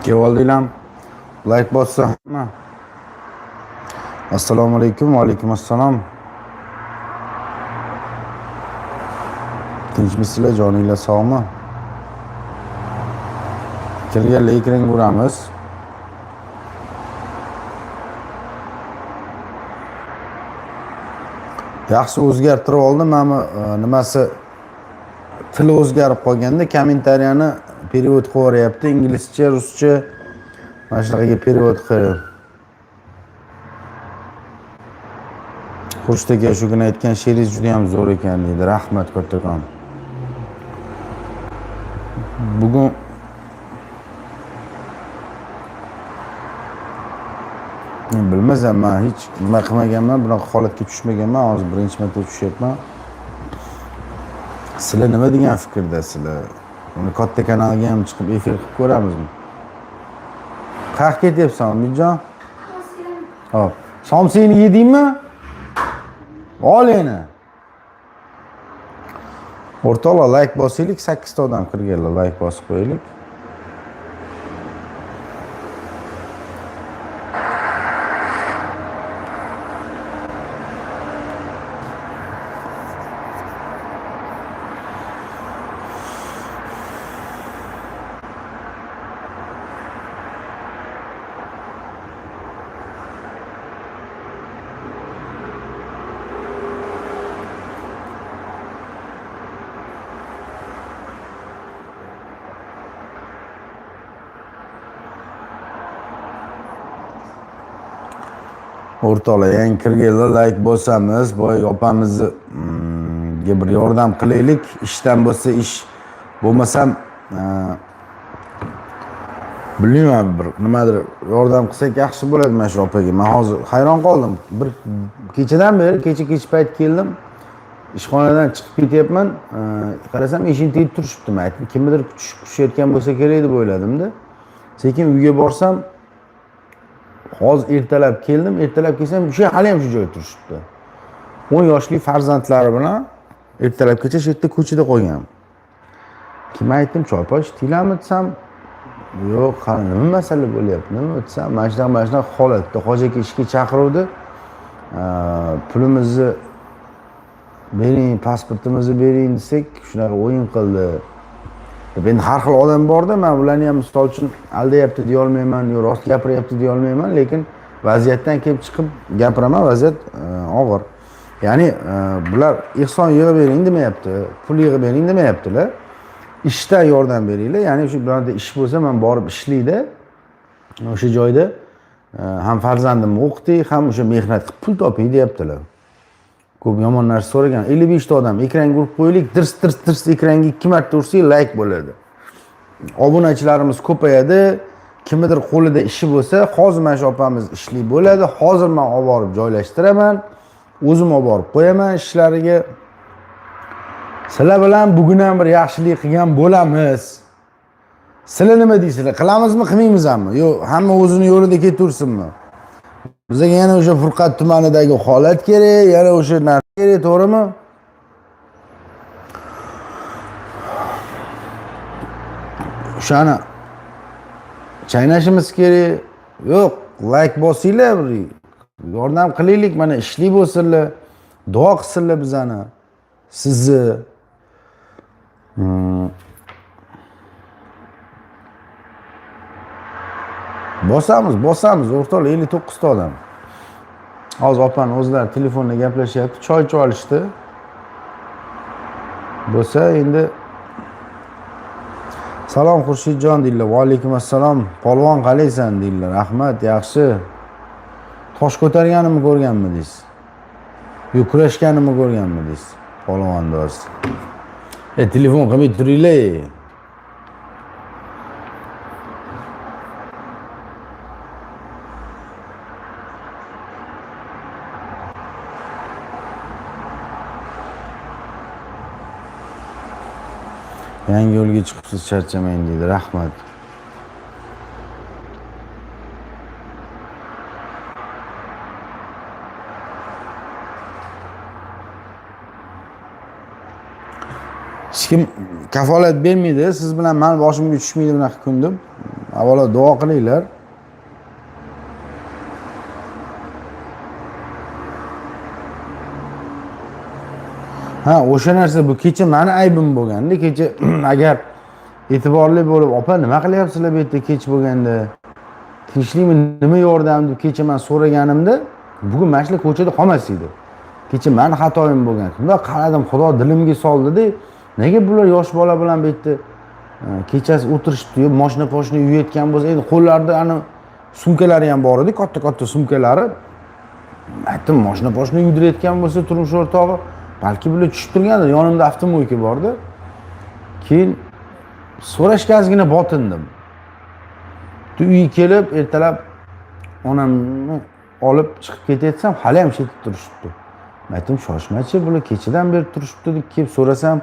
Kevaldilam like bossa. Assalomu alaykum. Va alaykum assalom. Tinchmisizlar, joninglar sog'mi? Kelganlar ekran ko'ramiz. Yaxshi o'zgartirib oldim. Mana nimasi tili o'zgarib qolganda kommentariyani perevod qilib yuboryapti. Inglizcha, ruscha mana shunaqaga perevod qilib. Xurshid aka shu kuni aytgan she'ringiz juda ham zo'r ekan deydi. Rahmat kattakon. Bugun bilmasam, men hech nima qilmaganman, bunaqa holatga tushmaganman. Hozir birinchi marta tushyapman. Sizlar nima degan fikrdasizlar? Uni katta kanalga ham chiqib efir qilib ko'ramizmi? Qayerga ketyapsan, Umidjon? Hop. Somsani yedingmi? Ol yana. O'rtoqlar, like bosaylik, 8 ta odam kirganlar, like bosib qo'yaylik. O'rtoqlar, yangi kirganlar like bosamiz, boy opamizni bir yordam qilaylik. Ishdan bo'lsa ish, bo'lmasam bilmayman, bir nimadir yordam qilsak yaxshi bo'ladi mana shu opaga. Men hozir hayron qoldim. Bir kechadan beri, kech payt keldim. Ishxonadan chiqib ketyapman. Qarasam eshik tegib turishibdi. Men aytdim, kimnidir kuchayotgan bo'lsa kerak deb o'yladim-da. Sekin uyga borsam, hozir ertalab keldim. Ertalab kelsam, hali ham shu joyda turishibdi. 10 yoshli farzandlari bilan ertalabgacha shu yerda ko'chada qolgan. Kim aytdim, choyposh tiylammi desam, yo'q, qani nima masala bo'lyapti, nima desam, mana shunaqa holatda hoji aka ishga chaqiruvdi. Pulimizni bering, pasportimizni bering desak, shunaqa o'yin qildi. Endi har xil odam borda, men ularni ham misol uchun aldayapti deya olmayman, yo rost gapiryapti deya olmayman, lekin vaziyatdan kelib chiqib gapiraman, vaziyat og'ir. Ya'ni bular ehson yig'ib bering demayapti, pul yig'ib bering demayaptilar. Ishda yordam beringlar, ya'ni shu bironta ish bo'lsa, men borib ishlaydi. O'sha joyda ham farzandimni o'qiting, ham o'sha mehnat qilib pul toping deyaptilar. Ko'p yomon narsa so'ragan. 55 ta odam ekranga urib qo'yaylik, dirs ekranga 2 marta ursak like bo'ladi. Obunachilarimiz ko'payadi. Kimnidir qo'lida ishi bo'lsa, hozir mana shu opamiz ishli bo'ladi. Hozir men olib borib joylashtiraman. O'zim olib borib qo'yaman ishlariga. Sizlar bilan bugun ham bir yaxshilik qilgan bo'lamiz. Sizlar nima deysizlar? Qilamizmi, qilmaymizmi? Yo'q, hamma o'zini yo'lida ketaversinmi? Bizga yana o'sha Furqat tumanidagi holat kerak, yana o'sha narsa kerak, to'g'rimi? O'shani chaynashimiz kerak. Yo'q, like bosinglar, yordam qilaylik, mana ishli bo'lsinlar, duo qilsinlar bizani. Sizni bosamiz o'rtoqlar, 59 ta odam. Hozir opani o'zlari telefonda gaplashyapti, choy olishdi. Bo'lsa endi salom Xurshidjon deydilar. Va alaykum assalom. Polvon qalaysan deydilar. Rahmat, yaxshi. tosh ko'targanimni ko'rganmidingiz? Yo kurashganimni ko'rganmidingiz? Polvondoz. Telefon qilmay turinglar. Yangi yo'lga chiqibsiz, charchamang deydi. Rahmat. Hech kim kafolat bermaydi. Siz bilan men boshimga tushmaydi bunaqa kun deb. Avvalo duo qilinglar. Ha, o'sha narsa bu kecha meni aybim bo'lganda, kecha agar e'tiborli bo'lib, "Opa, nima qilyapsizlar bu yerda kech bo'lganda? Tinchlikmi, nima yordam?" deb kecha men so'raganimda, bugun mana shular ko'chada qolmas edi. Kecha meni xatoyim bo'lgan. Bunda qaradim, Xudo dilimga soldi-da, nega bular yosh bola bilan bu yerda kechasi o'tirishibdi, mashina yuvayotgan bo'lsa, endi qo'llarida ana sumkalari ham bor edi, katta-katta sumkalari. Aytdim, mashina yuvdirayotgan bo'lsa, turmush o'rtog'i, balki bular tushib turgandir. Yonimda avtomobilka bordi. Keyin so'rashgazgina botindim. Uyga kelib, ertalab onamni olib chiqib ketayotsam, hali ham shetib turishibdi. Aytdim, shoshmachi, bular kechadan beri turishibdi deb kelib so'rasam,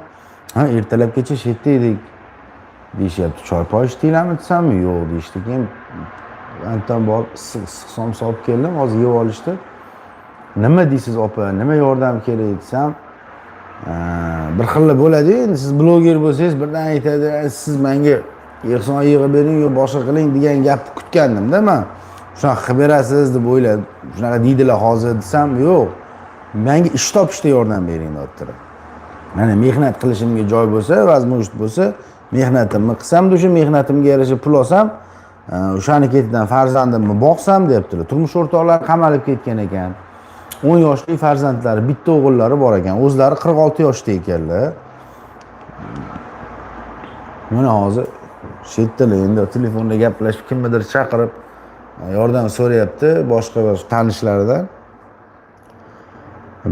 ha, ertalabgacha shetda edik deyishyapti. Choy-poy ichdinglarmi desammi? Yo'q deyishdi. Keyin antam borib issiq som solib keldim, hozir yeb olishdi. Nima deysiz, opa? Nima yordam kerak desam, bir xil bo'ladi. Endi siz bloger bo'lsangiz, birdan aytadi, siz menga ehson yig'ib bering yo boshqa qiling degan gapni kutgandim-da men. Shunaqa qilib berasiz deb o'yladim. Shunaqa deydilar hozir desam, yo'q. Menga ish topishda yordam bering deyaptilar. Mana mehnat qilishimga joy bo'lsa, vazmusht bo'lsa, mehnatimni qilsam, o'sha mehnatimga yarasha pul olsam, o'shani ketidan farzandimni boqsam deyaptilar. Turmush o'rtoqlari qamalib ketgan ekan. 10 yoshli farzandlari, bitta o'g'illari bor ekan. O'zlari 46 yoshda ekanlar. Mana hozir chetdalar endi telefonda gaplashib, kimnidir chaqirib yordam so'rayapti, boshqa tanishlaridan.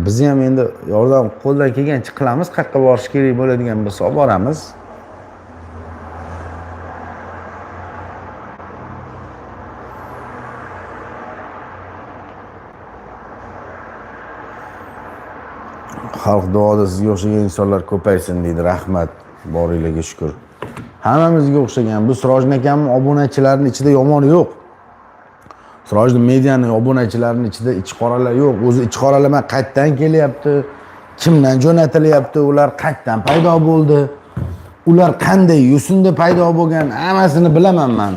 Biz ham endi yordam qo'ldan kelgancha qilamiz, qayerga borish kerak bo'ladigan bo'lsa boramiz. Xalq duoda sizga o'xshagan insonlar ko'paysin deydi. Rahmat, boringlarga shukr. Hammamizga o'xshagan. Bu Sirojning akamning obunachilarining ichida yomoni yo'q. Sirojning medianing obunachilarining ichida ichqoralar yo'q. O'zi ichqoralar qayerdan kelyapti? Kimdan jo'natilyapti? Ular qayerdan paydo bo'ldi? Ular qanday yo'sinda paydo bo'lgan? Hammasini bilaman men.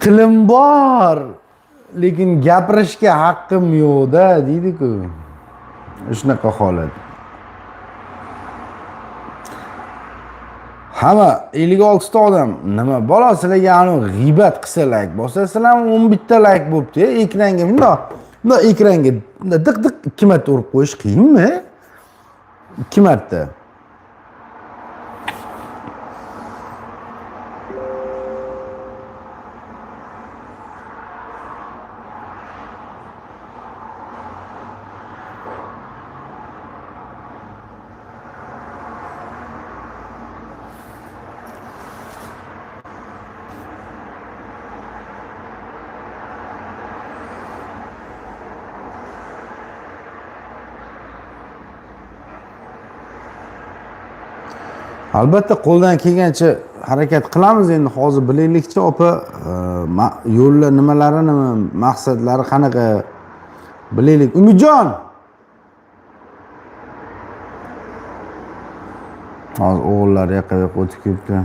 Tilim bor, lekin gapirishga haqqim yo'q-da, deydi-ku. Shunaqa holat. Hamma 56 ta odam nima bola sizlarga anu g'iybat qilsa like bo'lsa, sizlar 11 ta like bo'pti. Ekranga bundoq ekranga diq 2 marta urib qo'yish qiyinmi? 2 marta. Albatta qo'ldan kelgancha harakat qilamiz. Endi hozir bilaylikchi opa, yo'llar nimalari, nima maqsadlari qanaqa bilaylik. Umidjon. Hozir o'g'illar yoqqa o'tib ketdi.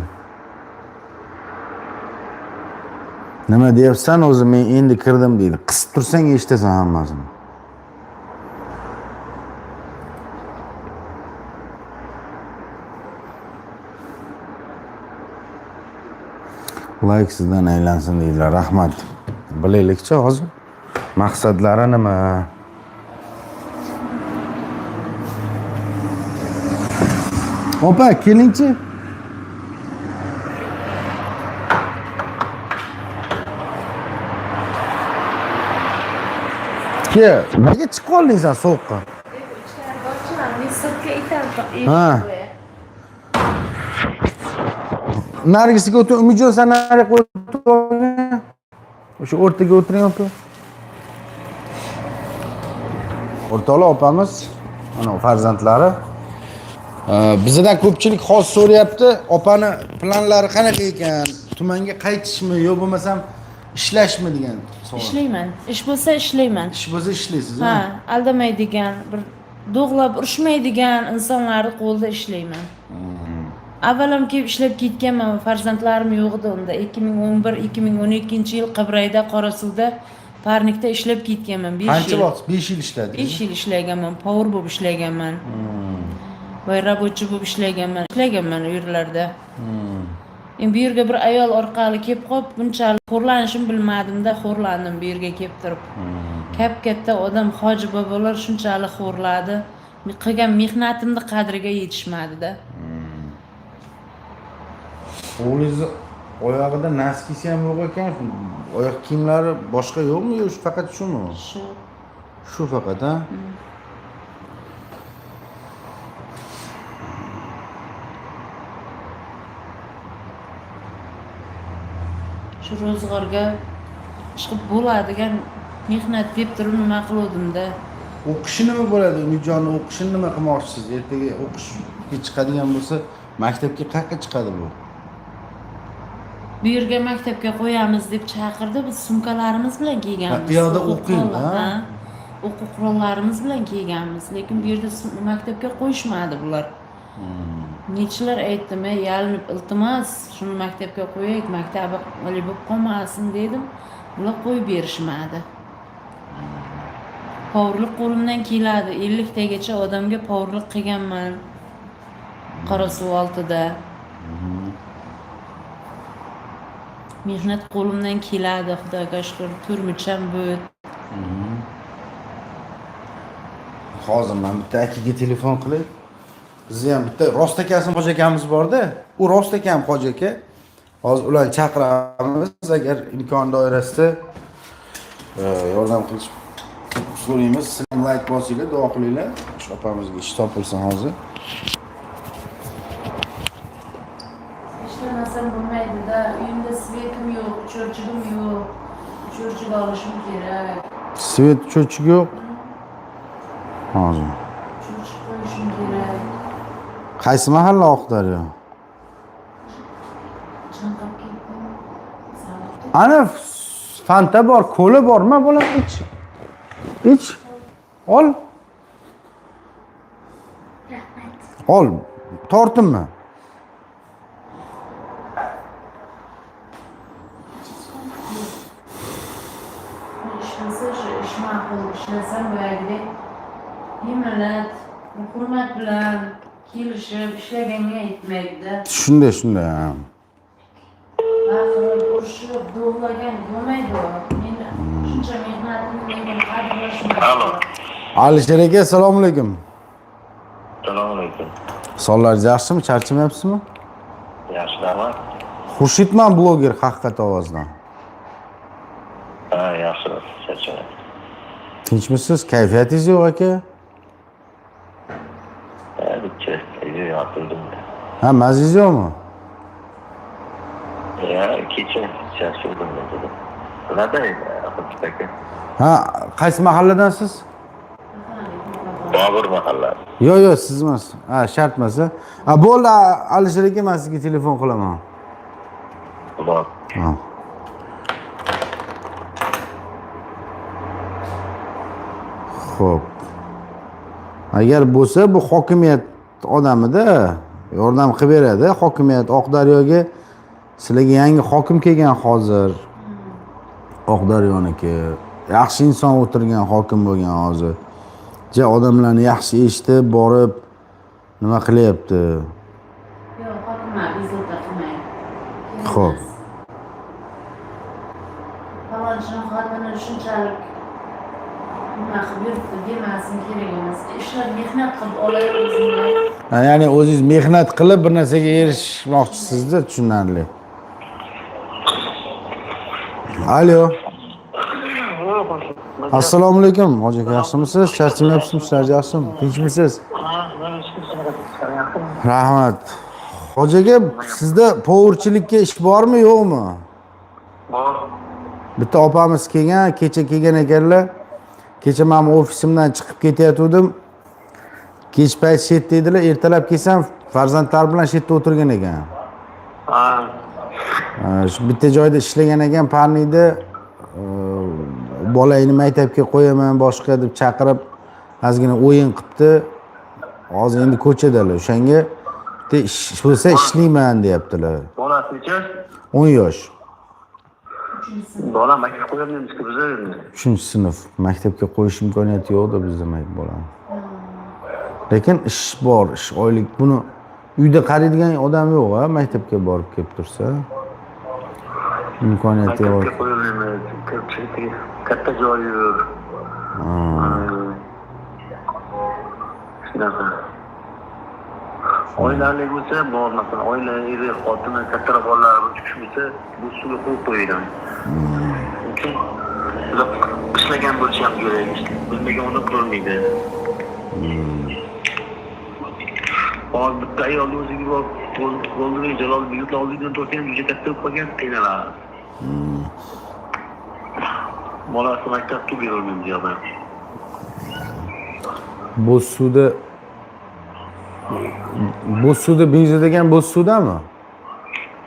Nima deyapsan o'zi, men endi kirdim deydi. Qisib tursang eshitasan hammasini. Like sizdan aylansin deydilar. Rahmat. Bilaylikchi hozir maqsadlari nima? Opa, kelingchi. Ke, nega chiqib qolding sen sovuqqa? İçeride açılan bir sırtga iter. Ha. Nargisiga o'tir, Umidjon sen nariga qo'yib o'tir. O'sha o'rtaga o'tiring aka. O'rtoqlar opamiz, mana farzandlari. Bizdan ko'pchilik hozir so'rayapti, opani planlari qanaqa ekan? Tumanga qaytishmi, yo bo'lmasam ishlashmi degan savol. İşleymen. İş bo'lsa ishlayman. Ish bo'lsa ishlaysiz, Ha, aldamaydigan, bir do'g'lab urishmaydigan insonlarni qo'lida ishlayman. Avvalam kelib ishlab ketganman, farzandlarim yo'q edi unda. 2011-2012-yil Qibrayda Qorasuvda parnikda ishlab ketganman 5 yil. Qancha vaqt? 5 yil ishladingiz? 5 yil ishlaganman, power bo'lib ishlaganman. Voy rabochi bo'lib ishlaganman u yerlarda. Endi bu yerga bir ayol orqali kelib qolib, bunchalik xo'rlanishim bilmadimda, xo'rlandim bu yerga kelib turib. Katta odam hoji bobolar shunchalik xo'rladi. Qilgan mehnatimni qadriga yetishmadi-da. O'g'lingizni oyog'ida naskisi ham yo'q ekan. Oyoq kiyimlari boshqa yo'qmi yo faqat shumi? Shu faqat, ha? Shu ro'zg'orga chiqib bo'ladigan mehnat deb turib nima qiluvdim-da. O'qishi nima bo'ladi? Umidjonni o'qishini nima qilmoqchisiz? Ertaga o'qishga chiqadigan bo'lsa, maktabga qayerga chiqadi bu? Bu yerga maktabga qo'yamiz deb chaqirdi, biz sumkalarimiz bilan kelganmiz. Bu yoqda o'qing, ha? O'quv qurollarimiz bilan kelganmiz, lekin bu yerda maktabga qo'yishmadi bular. Nechilar aytdim, yalinib iltimos, shuni maktabga qo'yaylik, maktabi bo'lib qolmasin dedim. Bular qo'yib berishmadi. Powerlik qo'limdan keladi. 50 tagacha odamga powerlik qilganman. Qorasuv oltida. Mehnat qo'limdan keladi, Xudoga shukr, turmucham bu. Hozir men bitta akaga telefon qilib, bizni ham bitta Rost akasini hoji akamiz bor-da. U Rost akam hoji aka. Hozir ularni chaqiramiz, agar imkon doirasida yordam qilish so'raymiz. Sizlar like bosinglar, duo qilinglar. Shu opamizga ish topilsin hozir. İşlemesem bo'lmaydi-da, uyimda svetim yo'q, cho'rchigim yo'q. Cho'rchig olishim kerak. Svet cho'chig yo'q. Hozir. Cho'rchig qo'yishim kerak. Qaysi mahalla Oqdaryo? Chanqab ketdim. Ana Fanta bor, ko'li bormi bolam? Ich. Ol. Ol. Tortinmi? Ish ma'qul, ishlasam boyagidek himmat, hurmat bilan kelishib ishlaganga aytmaydi-da. Shunday. Baqirib, urishib, do'g'lagan bo'lmaydi-ku. Meni shuncha mehnatimni men qadrlashim. Alo. Alisher aka, assalomu alaykum. Assalomu alaykum. Sonlaringiz yaxshimi? Charchamayapsizmi? Yaxshilarmi? Xurshidman, bloger Haqiqat ovozdan. Ha, yaxshi. Charchamayapman. Tinchmisiz? Kayfiyatingiz yo'q aka? Bitta yo'qoldim. Ha, mazingiz yo'qmi? Ya, kecha charchadim dedi. Qanaday aka? Ha, qaysi mahalladansiz? Bobur mahallasi. Yo'q, siz emas. Ha, shart emas. Ha, bo'ldi, Alisher aka, men sizga telefon qilaman. Bor. Ha. Xo'p. Agar bo'lsa, bu hokimiyat odamida yordam qilib beradi. Hokimiyat Oqdaryoga sizlarga yangi hokim kelgan hozir. Oqdaryoniki yaxshi inson o'tirgan hokim bo'lgan hozir. Odamlarni yaxshi eshitib, borib nima qilyapti? Yo'q, hokimlar bezovta qilmaydi. Xo'p. Falonchining xotini shunchalik nima qilib yuribdi demasin kerak emas. Ishlab mehnat qilib olaverasizlar. Ya'ni o'zingiz mehnat qilib bir narsaga erishmoqchisizda, tushunarli. Alo. Assalomu alaykum hoji aka, yaxshimisiz? Charchamayapsizmi? Ishlar yaxshimi? Tinchmisiz? Rahmat. Hoji aka, sizda powerchilikka ish bormi, yo'qmi? Bor. Bitta opamiz kelgan, kecha kelgan ekanlar. Kecha men ofisimdan chiqib ketayotgandim. Kech payt shetda edilar, ertalab kelsam farzandlar bilan shetda o'tirgan ekan. Ha. Shu bitta joyda ishlagan ekan, Parniyda bolangni maktabga qo'yaman boshqa deb chaqirib, ozgina o'yin qilibdi. Hozir endi ko'chadalar. O'shanga ish bo'lsa ishlayman deyaptilar. Bolasi necha? 10 yosh. Bola maktabga qo'yamizku biz endi. 3-sinf. Maktabga qo'yish imkoniyati yo'q-da bizda bolani. Lekin ish bor, ish oylik. Buni uyda qaraydigan odam yo'q-a, maktabga borib kelib tursa. İmkoniyati yo'q. Maktabga qo'yamiz. Ko'pchilik katta joyi yo'q. Shunaqa. Oilali bo'lsa, bor masalan, oilali xotini kattaroq bolalar chiqishsa, bu suvga qo'yib qo'yadi. Chunki ishlagan bo'lishi ham kerak. Bilmagan odam qilolmaydi. Hozir bitta ayol o'ziga bo'ldi, Jalol yurt oldidan turgan juda katta bo'lib qolgan, qiynaladi. Bolasi maktabga berolmaymiz yo'qmi? Bo'zsuvda benzo degan Bo'zsuvdami?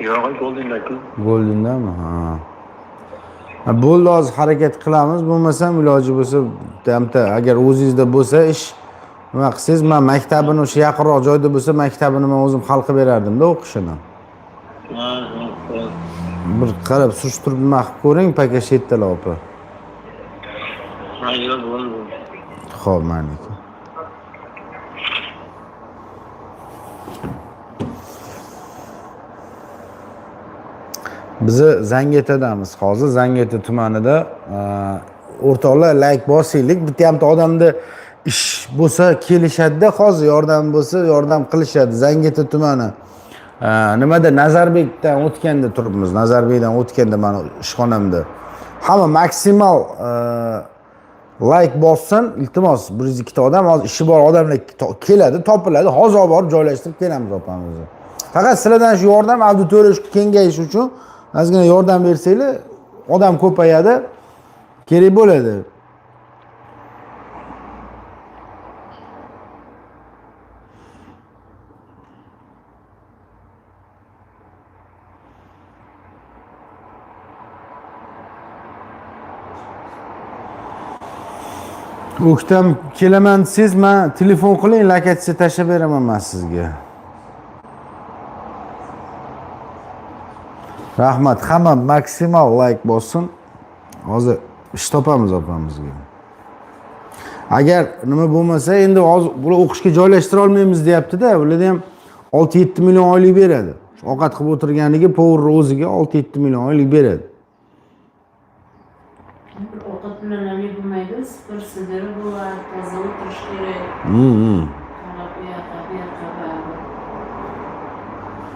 Yo'q, Goldinda-ku. Goldindami? Ha. Bo'ldi, hozir harakat qilamiz. Bo'lmasam iloji bo'lsa, agar o'zingizda bo'lsa ish nima qilsangiz, men maktabini o'sha yaqinroq joyda bo'lsa, maktabini men o'zim hal qilib berardim-da o'qishini. Bir qarab surishtirib nima qilib ko'ring, paka shetdalar opa. Mayli bo'ldi. Xo'p, maniki. Bizi Zangetadamiz hozir. Zangeta tumanida o'rtoqlar like bosinglik. Bitta ham odamda ish bo'lsa kelishadi-da, hozir yordam bo'lsa yordam qilishadi. Zangeta tumani. Nimada Nazarbekdan o'tganda turibmiz. Nazarbekdan o'tganda mana ishxonamda. Hamma maksimal like bossin, iltimos. 102 ta odam, hozir ishi bor odamlar keladi, topiladi. Hozir borib joylashtirib kelamiz opamizni. Faqat sizlardan shu yordam auditoriya kengayish uchun ozgina yordam bersanglar, odam ko'payadi, kerak bo'ladi. O'ktam kelaman desangiz, men telefon qiling, lokatsiya tashlab beraman men sizga. Rahmat, hamma maksimal like bossin. Hozir ish topamiz opamizga. Agar nima bo'lmasa, endi hozir bular o'qishga joylashtira olmaymiz deyapti-da. Ularda ham 6-7 million oylik beradi. Ovqat qilib o'tirganiga power o'ziga 6-7 million oylik beradi. Ovqat bilan bo'lmaydi, sport sidiri bo'ladi, toza o'tirish kerak.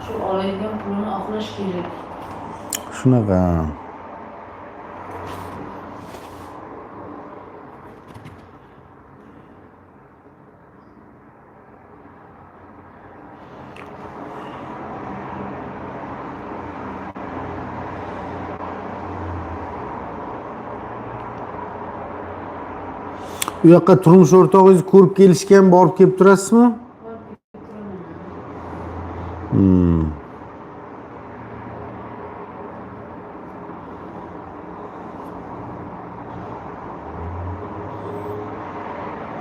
Shu olayotgan pulni oqlash kerak. Shunaqa. U yoqqa turmush o'rtog'ingiz ko'rib kelishgan, borib kelib turasizmi?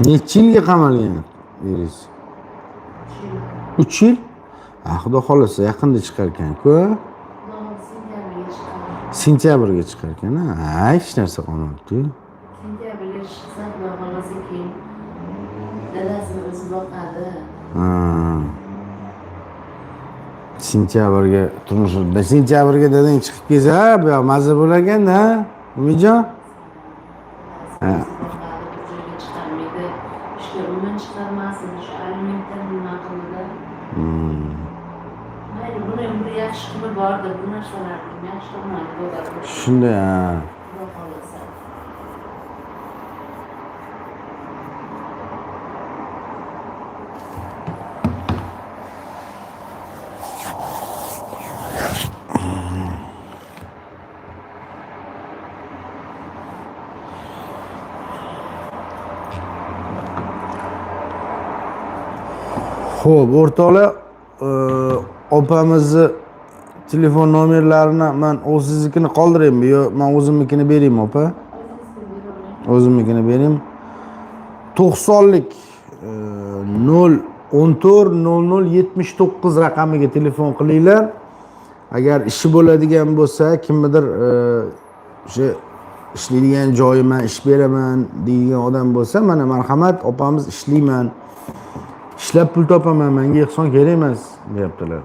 Necha yilga qamalgan eringiz? 3 yil? Xudo xolasa yaqinda chiqar ekan-ku. Sentyabrga chiqar ekan. Ha, hech narsa qolmabdi. Sentyabrga chiqsa, xudo xolasa keyin dadasini o'zi boqadi. Sentyabrga turmushda. Sentyabrga dadang chiqib kelsa, bu yoq mazza bo'lar ekan-da. Umijon? Ha. Chiqarmasin, shu alimentdan nima qildi? Mayli, buni endi yaxshi qilib bordi, bu narsalarni yaxshi qilmadi, bo'g'adi. Shunday, ha. Xudo xolasa. Xo'p, o'rtoqlar, opamizni telefon nomerlarini men o'zingiznikini qoldiraymi yo men o'zimnikini beraymi, opa? O'zimnikini berayim. 90lik 014 00 79 raqamiga telefon qilinglar. Agar ishi bo'ladigan bo'lsa, kimnidir o'sha ishlaydigan joyimdan ish beraman deydigan odam bo'lsa, mana marhamat, opamiz ishlayman. Ishlab pul topaman, menga ehson kerak emas, deyaptilar.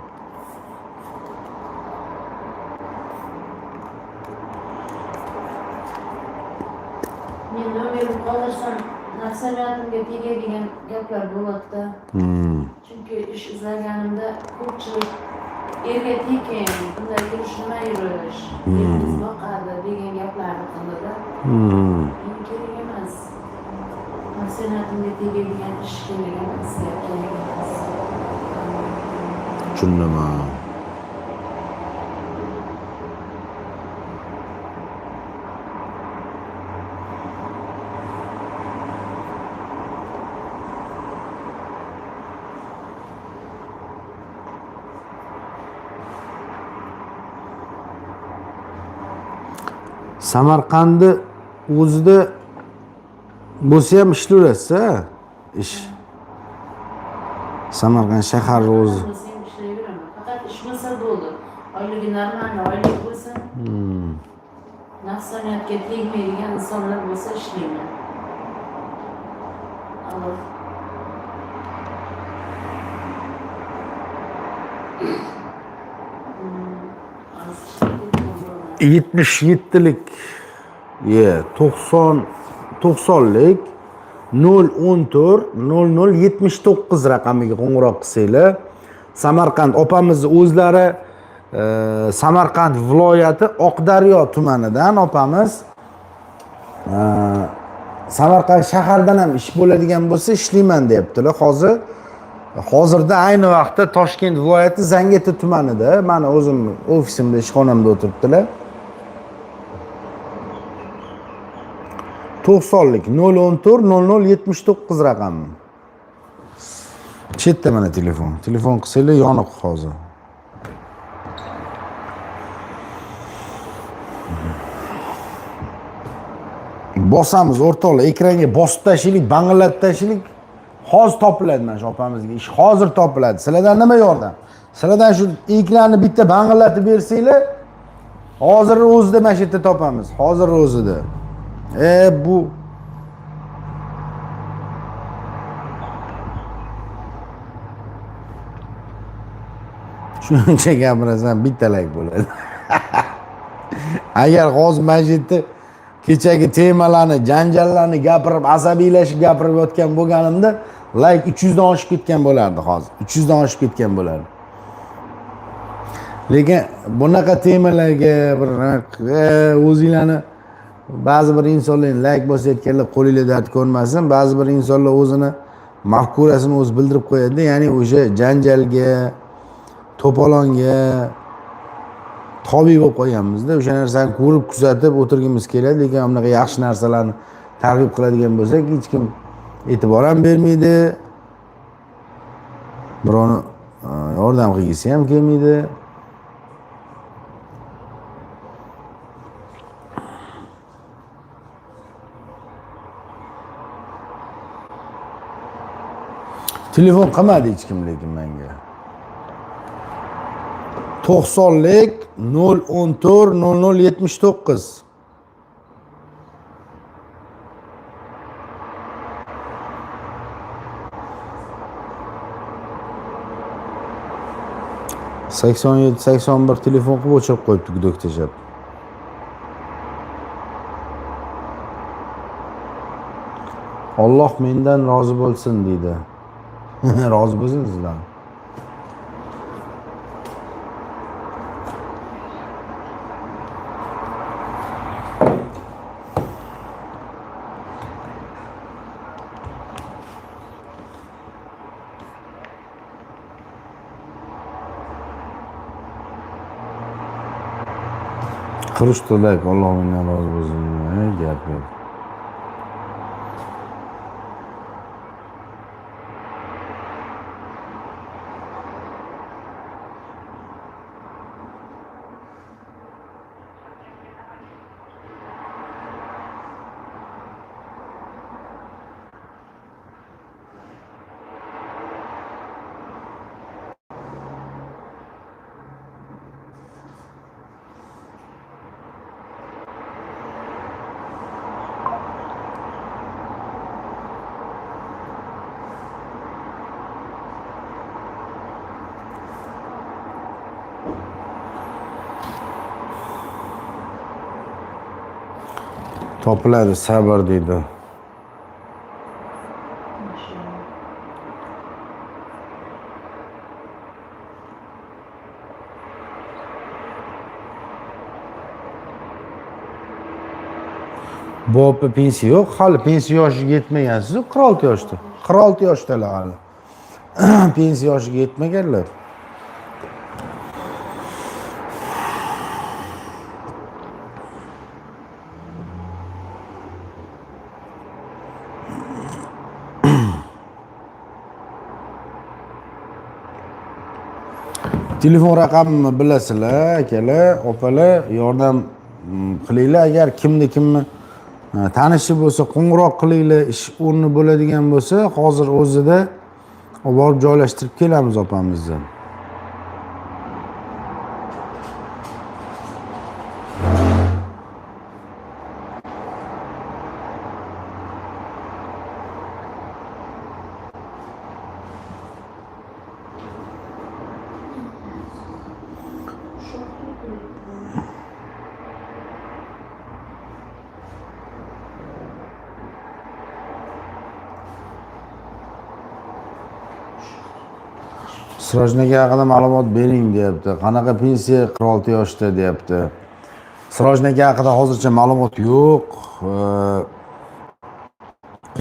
Men nomerimni qoldirsam, nafsaniyatimga tegadigan gaplar bo'ladi-da. Chunki ish izlaganimda ko'pchilik erga tekin, bunday yurish nima yurish, yerimiz boqadi degan gaplarni qildi-da. Men kerak emas. Nafsaniyatimga tegadigan ish kerak emas, gap kerak emas. Tushundim. Samarqandni o'zida bo'lsa ham ishlayverasiz-a? Ish. Samarqand shahar o'zi. Ishlayveraman. Faqat ish bo'lsa bo'ldi. Oyligi normal, oylik bo'lsin. Nafsaniyatga tegmaydigan insonlar bo'lsa ishlayman. Alloh. 77lik 90lik 014 00 79 raqamiga qo'ng'iroq qilsanglar, Samarqand opamizni o'zlari Samarqand viloyati Oqdaryo tumanidan opamiz. Samarqand shahardan ham ish bo'ladigan bo'lsa ishlayman deyaptilar. Hozirda ayni vaqtda Toshkent viloyati Zangiota tumanida, mana o'zim ofisimda, ishxonamda o'tiribdilar. 90lik 014 00 79 raqami. Chetda mana telefon. Telefon qilsanglar yoniq hozir. Bosamiz o'rtoqlar, ekranga bosib tashlaylik, bang'illatib tashlaylik. Hozir topiladi mana shu opamizga ish. Hozir topiladi. Sizlardan nima yordam? Sizlardan shu ekranni bitta bang'illatib bersanglar, hozir o'zida mana shu yerda topamiz. Hozir o'zida. Bu shuncha gapirasan bittalak bo'ladi. Agar hozir mana shu yerda kechagi temalarni, janjallarni gapirib, asabiylashib gapirib yotgan bo'lganimda, like 300 dan oshib ketgan bo'lardi hozir. 300 dan oshib ketgan bo'lardi. Lekin bunaqa temalarga bir o'zinglarni ba'zi bir insonlar like bosayotganlar qo'lingizda dard ko'rmasin. Ba'zi bir insonlar o'zini mafkurasini o'zi bildirib qo'yadi, ya'ni o'sha janjalga, to'polonga tobi bo'lib qo'yganmizda. O'sha narsani ko'rib, kuzatib o'tirgimiz keladi, lekin bunaqa yaxshi narsalarni targ'ib qiladigan bo'lsak, hech kim e'tibor ham bermaydi. Birovni yordam qilgisi ham kelmaydi. Telefon qilmadi hech kim lekin menga. 90lik 014 00 79. Sakson yetti, 81 telefon qilib o'chirib qo'yibdi gudok tashab. Alloh mendan rozi bo'lsin deydi. Rozi bo'lsin sizdan. Qurishdilar, Alloh mendan rozi bo'lsin. Gap yo'q. Topiladi sabr deydi. Bu opa pensiya yo'q, hali pensiya yoshiga yetmagansiz, 46 yoshda. 46 yoshdalar hali. Pensiya yoshiga yetmaganlar. Telefon raqamimni bilasizlar, akalar, opalar, yordam qilinglar. Agar kimni tanishi bo'lsa, qo'ng'iroq qilinglar, ish o'rni bo'ladigan bo'lsa, hozir o'zida olib borib joylashtirib kelamiz opamizni. Sirojnaga haqida ma'lumot bering deyapti. Qanaqa pensiya 46 yoshda deyapti. Sirojnaga haqida hozircha ma'lumot yo'q.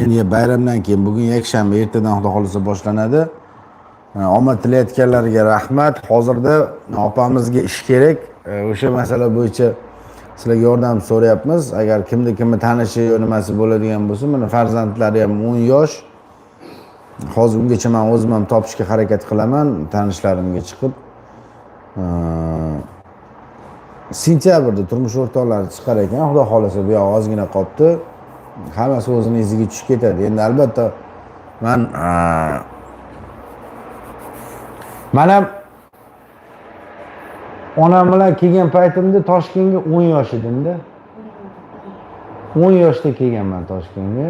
Endi bayramdan keyin bugun yakshanba, ertadan xudo xolisa boshlanadi. Omad tilayotganlarga rahmat. Hozirda opamizga ish kerak. O'sha masala bo'yicha sizlarga yordam so'rayapmiz. Agar kimni tanishi yo nimasi bo'ladigan bo'lsa, mana farzandlari ham 10 yosh. Hozir ungacha men o'zim ham topishga harakat qilaman, tanishlarimga chiqib. Sentyabrda turmush o'rtoqlari chiqar ekan, xudo xolasa bu yoq ozgina qolibdi. Hammasi o'zini iziga tushib ketadi. Endi albatta men ham onam bilan kelgan paytimda Toshkentga 10 yosh edimda. 10 yoshda kelganman Toshkentga.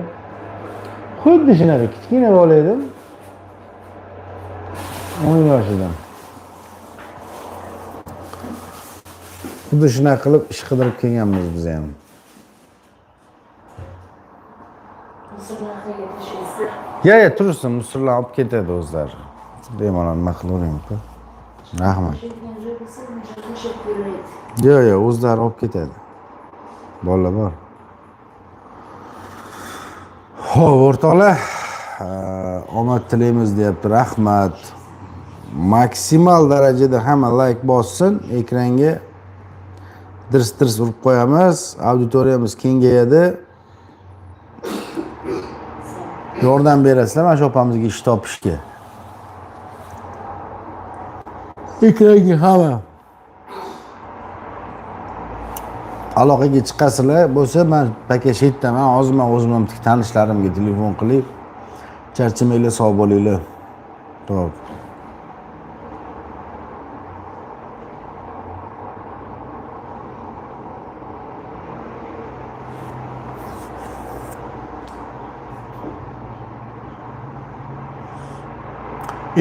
Xuddi shunaqa kichkina bola edim. 10 yosh edim. Xuddi shunaqa qilib ish qidirib kelganmiz biz ham. Ya tursin, musullar olib ketadi o'zlari. Bemalol nima qilaveraymi-ku. Rahmat. Yo, o'zlari olib ketadi. Bolalar bor. Xo'p, o'rtoqlar, omad tilaymiz deyapti. Rahmat. Maksimal darajada hamma like bossin, ekranga dirs urib qo'yamiz. Auditoriyamiz kengayadi. Yordam berasizlar mana shu opamizga ish topishga. Ekranga hamma aloqaga chiqasizlar bo'lsa, men paka shetdaman, hozir men o'zim ham tanishlarimga telefon qilib, charchamanglar, sog' bo'linglar. Xo'p.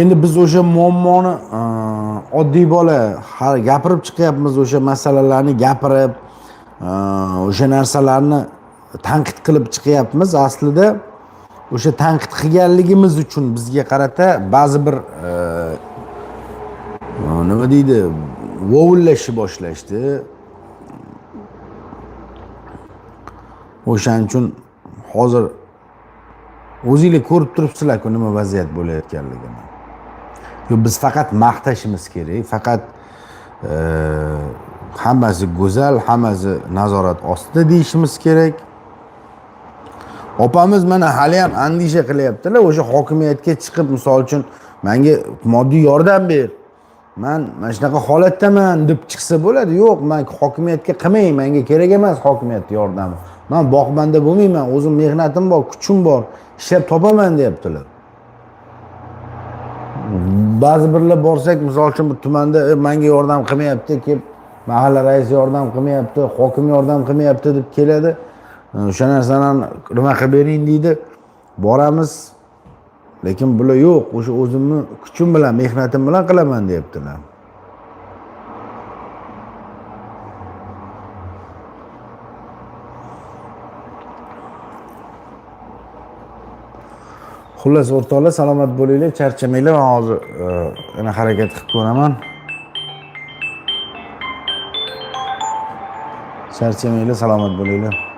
Endi biz o'sha muammoni oddiy bola har gapirib chiqyapmiz, o'sha masalalarni gapirib, o'sha narsalarni tanqid qilib chiqyapmiz. Aslida o'sha tanqid qilganligimiz uchun bizga qarata ba'zi bir nima deydi, vovullashni boshlashdi. O'shaning uchun hozir o'zingizlar ko'rib turibsizlar-ku nima vaziyat bo'layotganligini. Biz faqat maqtashimiz kerak, faqat hammasi go'zal, hammasi nazorat ostida deyishimiz kerak. Opamiz mana hali ham andisha qilyaptilar, o'sha hokimiyatga chiqib, misol uchun menga moddiy yordam ber, men mana shunaqa holatdaman deb chiqsa bo'ladi. Yo'q, men hokimiyatga qilmang, menga kerak emas hokimiyat yordami. Men boqmanda bo'lmayman, o'zim mehnatim bor, kuchim bor, ishlab topaman deyaptilar. Ba'zi birlar borsak, misol uchun bu tumanda menga yordam qilmayapti, kelib mahalla raisi yordam qilmayapti, hokim yordam qilmayapti deb keladi. O'sha narsalarni nima qilib bering deydi. Boramiz. Lekin bular yo'q, o'sha o'zimni kuchim bilan, mehnatim bilan qilaman deyaptilar. Xullas o'rtoqlar, salomat bo'linglar, charchamanglar. Men hozir yana harakat qilib ko'raman. Charchamanglar, salomat bo'linglar.